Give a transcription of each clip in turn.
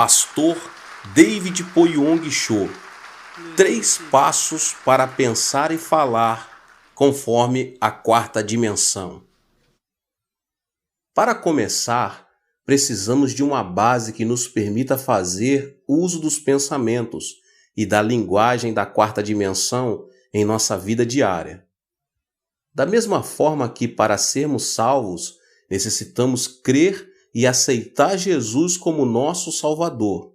Pastor David Poyong Cho. 3 passos para pensar e falar conforme a 4ª dimensão. Para começar, precisamos de uma base que nos permita fazer uso dos pensamentos e da linguagem da 4ª dimensão em nossa vida diária. Da mesma forma que, para sermos salvos, necessitamos crer e aceitar Jesus como nosso Salvador,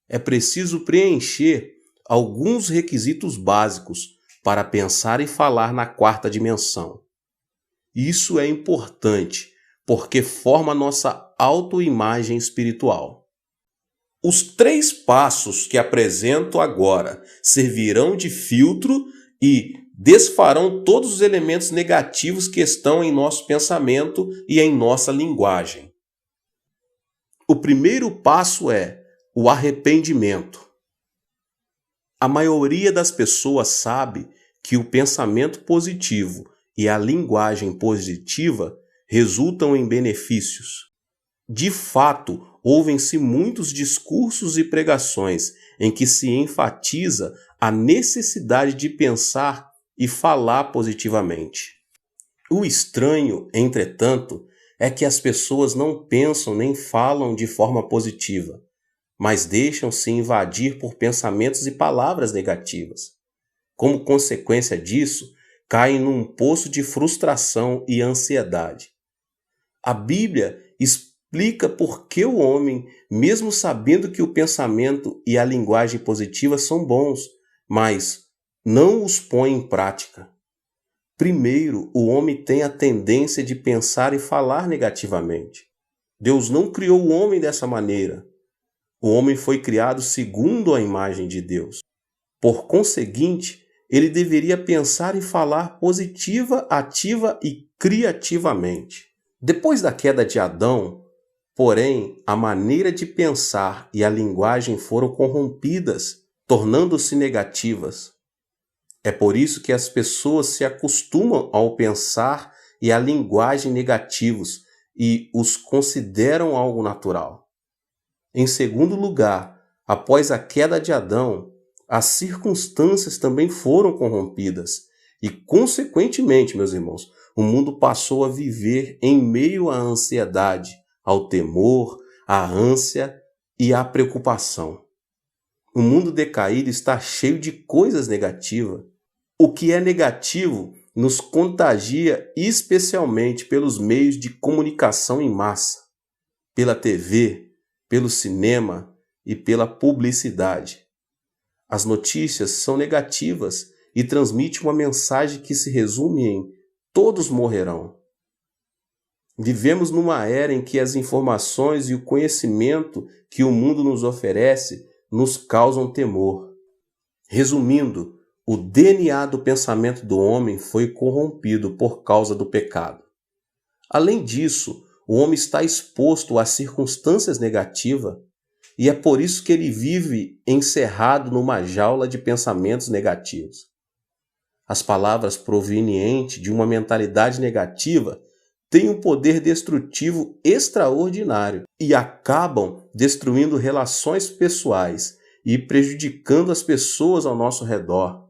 é preciso preencher alguns requisitos básicos para pensar e falar na 4ª dimensão. Isso é importante, porque forma nossa autoimagem espiritual. Os 3 passos que apresento agora servirão de filtro e desfarão todos os elementos negativos que estão em nosso pensamento e em nossa linguagem. O primeiro passo é o arrependimento. A maioria das pessoas sabe que o pensamento positivo e a linguagem positiva resultam em benefícios. De fato, ouvem-se muitos discursos e pregações em que se enfatiza a necessidade de pensar e falar positivamente. O estranho, entretanto, é que as pessoas não pensam nem falam de forma positiva, mas deixam-se invadir por pensamentos e palavras negativas. Como consequência disso, caem num poço de frustração e ansiedade. A Bíblia explica por que o homem, mesmo sabendo que o pensamento e a linguagem positiva são bons, mas não os põe em prática. Primeiro, o homem tem a tendência de pensar e falar negativamente. Deus não criou o homem dessa maneira. O homem foi criado segundo a imagem de Deus. Por conseguinte, ele deveria pensar e falar positiva, ativa e criativamente. Depois da queda de Adão, porém, a maneira de pensar e a linguagem foram corrompidas, tornando-se negativas. É por isso que as pessoas se acostumam ao pensar e à linguagem negativos e os consideram algo natural. Em segundo lugar, após a queda de Adão, as circunstâncias também foram corrompidas e, consequentemente, meus irmãos, o mundo passou a viver em meio à ansiedade, ao temor, à ânsia e à preocupação. O mundo decaído está cheio de coisas negativas. O que é negativo nos contagia especialmente pelos meios de comunicação em massa, pela TV, pelo cinema e pela publicidade. As notícias são negativas e transmitem uma mensagem que se resume em todos morrerão. Vivemos numa era em que as informações e o conhecimento que o mundo nos oferece nos causam temor. Resumindo, o DNA do pensamento do homem foi corrompido por causa do pecado. Além disso, o homem está exposto a circunstâncias negativas e é por isso que ele vive encerrado numa jaula de pensamentos negativos. As palavras provenientes de uma mentalidade negativa têm um poder destrutivo extraordinário e acabam destruindo relações pessoais e prejudicando as pessoas ao nosso redor.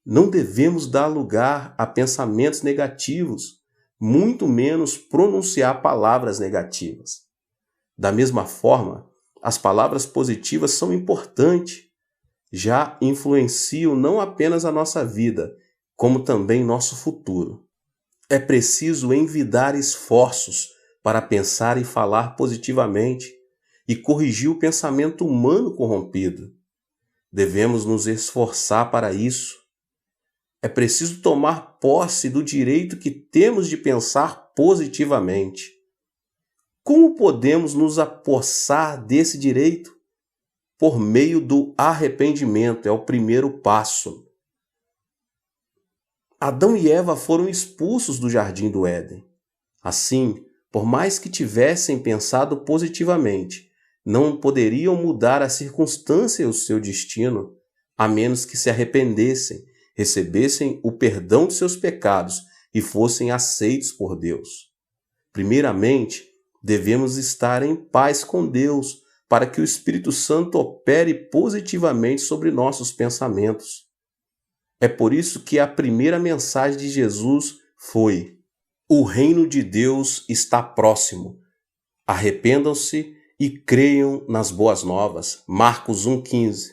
Não devemos dar lugar a pensamentos negativos, muito menos pronunciar palavras negativas. Da mesma forma, as palavras positivas são importantes, já influenciam não apenas a nossa vida, como também nosso futuro. É preciso envidar esforços para pensar e falar positivamente e corrigir o pensamento humano corrompido. Devemos nos esforçar para isso. É preciso tomar posse do direito que temos de pensar positivamente. Como podemos nos apossar desse direito? Por meio do arrependimento, é o primeiro passo. Adão e Eva foram expulsos do jardim do Éden. Assim, por mais que tivessem pensado positivamente, não poderiam mudar a circunstância e o seu destino, a menos que se arrependessem, recebessem o perdão de seus pecados e fossem aceitos por Deus. Primeiramente, devemos estar em paz com Deus para que o Espírito Santo opere positivamente sobre nossos pensamentos. É por isso que a primeira mensagem de Jesus foi: o reino de Deus está próximo. Arrependam-se e creiam nas boas novas. Marcos 1,15.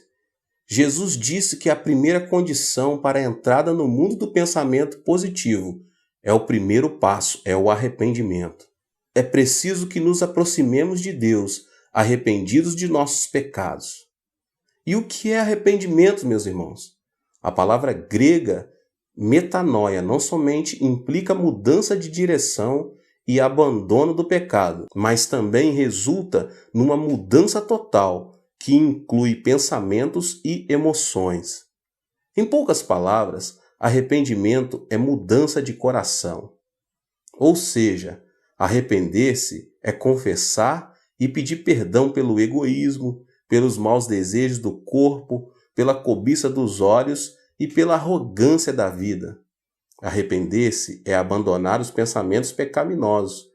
Jesus disse que a primeira condição para a entrada no mundo do pensamento positivo é o primeiro passo, é o arrependimento. É preciso que nos aproximemos de Deus, arrependidos de nossos pecados. E o que é arrependimento, meus irmãos? A palavra grega metanoia não somente implica mudança de direção e abandono do pecado, mas também resulta numa mudança total que inclui pensamentos e emoções. Em poucas palavras, arrependimento é mudança de coração. Ou seja, arrepender-se é confessar e pedir perdão pelo egoísmo, pelos maus desejos do corpo, pela cobiça dos olhos e pela arrogância da vida. Arrepender-se é abandonar os pensamentos pecaminosos,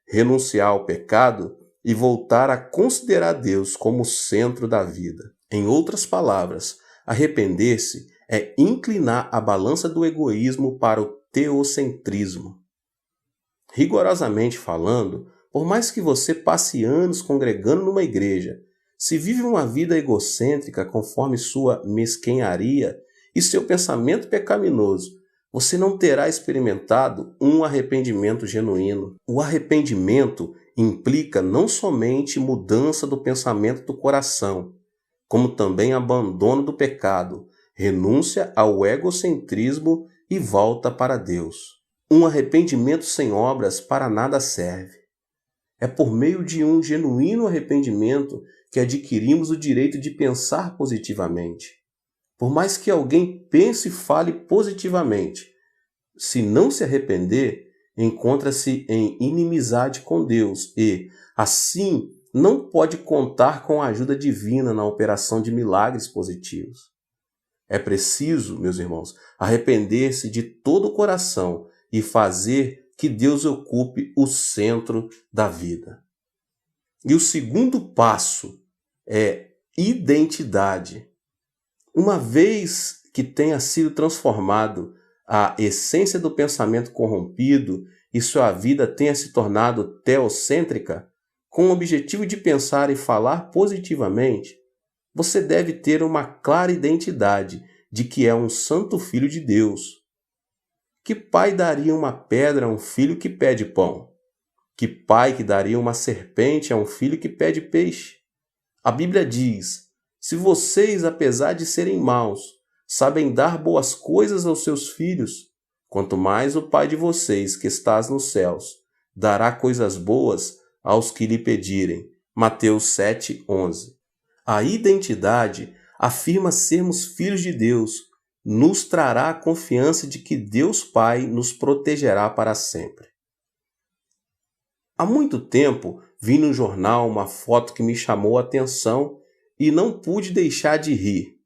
renunciar ao pecado e voltar a considerar Deus como o centro da vida. Em outras palavras, arrepender-se é inclinar a balança do egoísmo para o teocentrismo. Rigorosamente falando, por mais que você passe anos congregando numa igreja, se vive uma vida egocêntrica conforme sua mesquenharia e seu pensamento pecaminoso, você não terá experimentado um arrependimento genuíno. O arrependimento implica não somente mudança do pensamento do coração, como também abandono do pecado, renúncia ao egocentrismo e volta para Deus. Um arrependimento sem obras para nada serve. É por meio de um genuíno arrependimento que adquirimos o direito de pensar positivamente. Por mais que alguém pense e fale positivamente, se não se arrepender, encontra-se em inimizade com Deus e, assim, não pode contar com a ajuda divina na operação de milagres positivos. É preciso, meus irmãos, arrepender-se de todo o coração e fazer que Deus ocupe o centro da vida. E o segundo passo é identidade. Uma vez que tenha sido transformado a essência do pensamento corrompido e sua vida tenha se tornado teocêntrica, com o objetivo de pensar e falar positivamente, você deve ter uma clara identidade de que é um santo filho de Deus. Que pai daria uma pedra a um filho que pede pão? Que pai que daria uma serpente a um filho que pede peixe? A Bíblia diz: se vocês, apesar de serem maus, sabem dar boas coisas aos seus filhos, quanto mais o Pai de vocês, que estás nos céus, dará coisas boas aos que lhe pedirem. Mateus 7:11. A identidade afirma sermos filhos de Deus, nos trará a confiança de que Deus Pai nos protegerá para sempre. Há muito tempo vi no jornal uma foto que me chamou a atenção e não pude deixar de rir.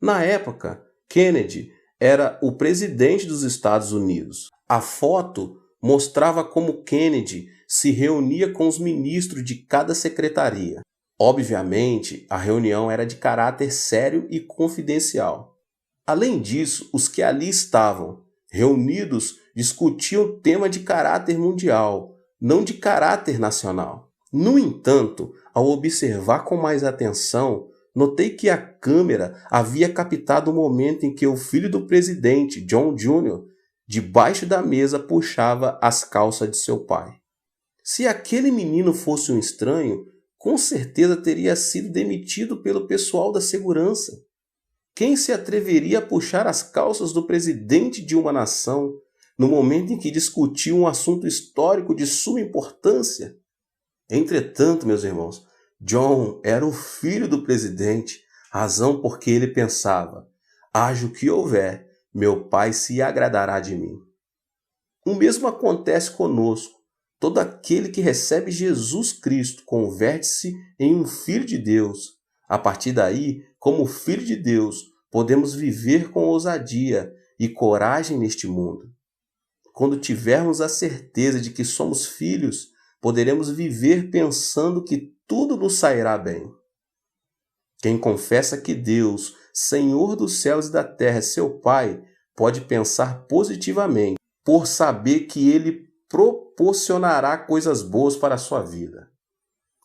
Na época, Kennedy era o presidente dos Estados Unidos. A foto mostrava como Kennedy se reunia com os ministros de cada secretaria. Obviamente, a reunião era de caráter sério e confidencial. Além disso, os que ali estavam reunidos discutiam tema de caráter mundial, não de caráter nacional. No entanto, ao observar com mais atenção, notei que a câmera havia captado o momento em que o filho do presidente, John Jr., debaixo da mesa puxava as calças de seu pai. Se aquele menino fosse um estranho, com certeza teria sido demitido pelo pessoal da segurança. Quem se atreveria a puxar as calças do presidente de uma nação no momento em que discutia um assunto histórico de suma importância? Entretanto, meus irmãos, John era o filho do presidente, razão porque ele pensava: haja o que houver, meu pai se agradará de mim. O mesmo acontece conosco. Todo aquele que recebe Jesus Cristo converte-se em um filho de Deus. A partir daí, como filho de Deus, podemos viver com ousadia e coragem neste mundo. Quando tivermos a certeza de que somos filhos, poderemos viver pensando que tudo nos sairá bem. Quem confessa que Deus, Senhor dos céus e da terra, é seu Pai, pode pensar positivamente, por saber que Ele proporcionará coisas boas para a sua vida.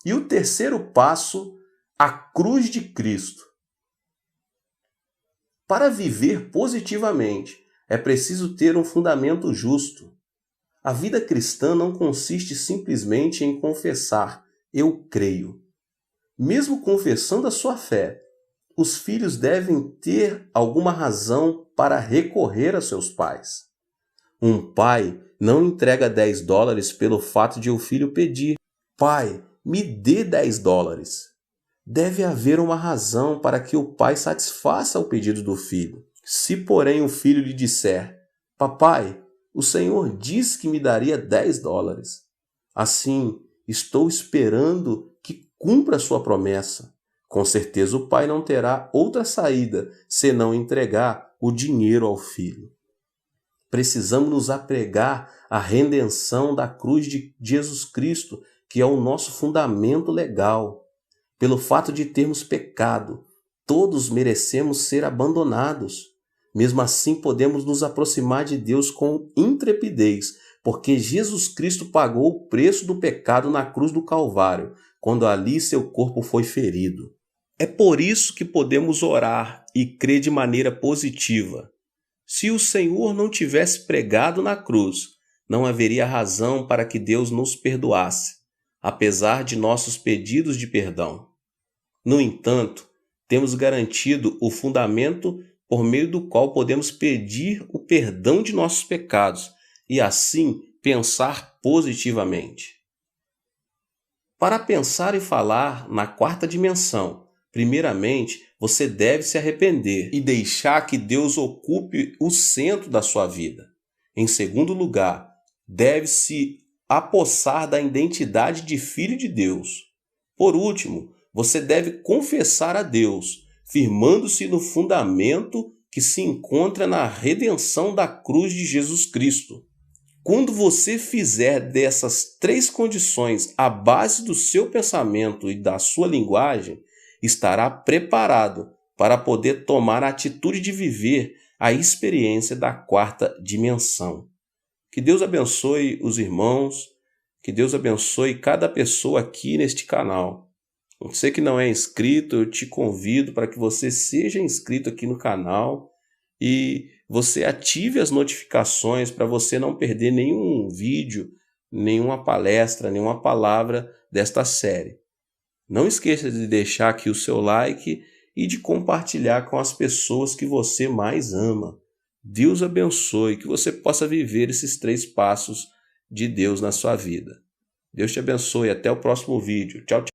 E o terceiro passo, a cruz de Cristo. Para viver positivamente, é preciso ter um fundamento justo. A vida cristã não consiste simplesmente em confessar, eu creio. Mesmo confessando a sua fé, os filhos devem ter alguma razão para recorrer a seus pais. Um pai não entrega $10 pelo fato de o filho pedir: pai, me dê $10. Deve haver uma razão para que o pai satisfaça o pedido do filho. Se, porém, o filho lhe disser: papai, o Senhor disse que me daria $10. Assim, estou esperando que cumpra sua promessa. Com certeza o pai não terá outra saída senão entregar o dinheiro ao filho. Precisamos nos apegar à redenção da cruz de Jesus Cristo, que é o nosso fundamento legal. Pelo fato de termos pecado, todos merecemos ser abandonados. Mesmo assim, podemos nos aproximar de Deus com intrepidez, porque Jesus Cristo pagou o preço do pecado na cruz do Calvário, quando ali seu corpo foi ferido. É por isso que podemos orar e crer de maneira positiva. Se o Senhor não tivesse pregado na cruz, não haveria razão para que Deus nos perdoasse, apesar de nossos pedidos de perdão. No entanto, temos garantido o fundamento por meio do qual podemos pedir o perdão de nossos pecados e, assim, pensar positivamente. Para pensar e falar na quarta dimensão, primeiramente, você deve se arrepender e deixar que Deus ocupe o centro da sua vida. Em segundo lugar, deve se apossar da identidade de filho de Deus. Por último, você deve confessar a Deus, firmando-se no fundamento que se encontra na redenção da cruz de Jesus Cristo. Quando você fizer dessas três condições a base do seu pensamento e da sua linguagem, estará preparado para poder tomar a atitude de viver a experiência da quarta dimensão. Que Deus abençoe os irmãos, que Deus abençoe cada pessoa aqui neste canal. Você que não é inscrito, eu te convido para que você seja inscrito aqui no canal e você ative as notificações para você não perder nenhum vídeo, nenhuma palestra, nenhuma palavra desta série. Não esqueça de deixar aqui o seu like e de compartilhar com as pessoas que você mais ama. Deus abençoe, que você possa viver esses 3 passos de Deus na sua vida. Deus te abençoe, até o próximo vídeo. Tchau, tchau.